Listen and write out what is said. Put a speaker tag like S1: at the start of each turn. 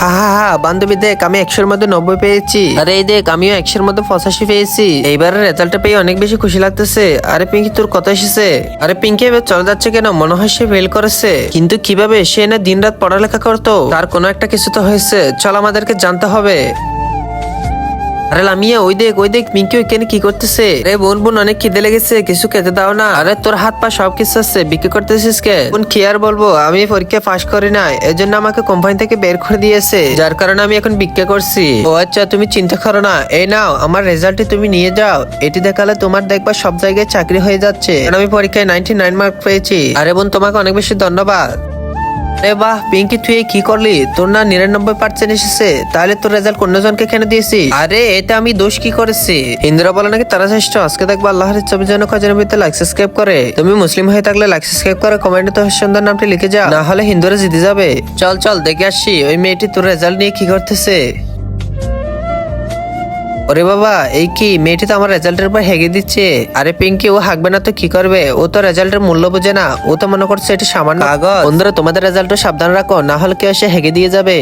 S1: হা হা হা বান্ধবী দেখ, আমি 100-র মধ্যে 90 পেয়েছি। আরে এই দেখ, আমিও 100-র মধ্যে 85 পেয়েছি। এইবারের রেজাল্টটা পেয়ে অনেক বেশি খুশি লাগতেছে। আরে পিঙ্কি, তোর কত এসেছে? আরে পিঙ্কি এবার চলে যাচ্ছে কেন? মনে হয় সে ফেল করেছে। কিন্তু কিভাবে? সে না দিনরাত পড়ালেখা করতো, তার কোনো একটা কিছু তো হয়েছে। চল, আমাদেরকে জানতে হবে। আরে লামিয়া, ওই দেখ পিঙ্কি ওইখানে কি করতেছে? আরে বোন বোন, অনেক খিদে লেগেছে, কিছু খেতে দাও না। আরে তোর হাত পা সব কিছু আছে, বিক্রি করতেছিস কে? বোন কি আর বলবো, আমি পরীক্ষা পাশ করি না, এজন্য আমাকে কোম্পানি থেকে বের করে দিয়েছে, যার কারণে আমি এখন বিক্রি করছি। ও আচ্ছা, তুমি চিন্তা করো না, এই নাও আমার রেজাল্টটি, তুমি নিয়ে যাও। এটি দেখালে তোমার দেখবা সব জায়গায় চাকরি হয়ে যাচ্ছে, কারণ আমি পরীক্ষায় 99 মার্ক পেয়েছি। আরে বোন, তোমাকে অনেক বেশি ধন্যবাদ। আরে বাহ পিঙ্কি, তুই কি করলি? তোর না 99% এসেছে, তাহলে তোর রেজাল্ট অন্যজনকে কেন দিয়েছি? আরে এটা আমি দোষ কি করেছি? হিন্দুরা বলে নাকি তারা শ্রেষ্ঠ। আজকে দেখবো আল্লাহর ইচ্ছার জন্য খজানের ভিতরে লাইক সাবস্ক্রাইব করে। তুমি মুসলিম হয়ে থাকলে লাইক সাবস্ক্রাইব করে কমেন্টে তোর সুন্দর নামটি লিখে যা, না হলে হিন্দুরা জিতে যাবে। চল চল দেখে আসছি ওই মেয়েটি তোর রেজাল্ট নিয়ে কি করতেছে। ওরে বাবা, এই কি মেয়েটি তো আমার রেজাল্টের উপর হেগে দিচ্ছে। আরে পিঙ্কি, ও হাঁকবে না তো কি করবে? ও তো রেজাল্টের মূল্য বোঝে না, ও তো মনে করছে এটা সামান্য কাগজ। বন্ধুরা, তোমাদের রেজাল্টও সাবধান রাখো, না হলে কেউ এসে হেগে দিয়ে যাবে।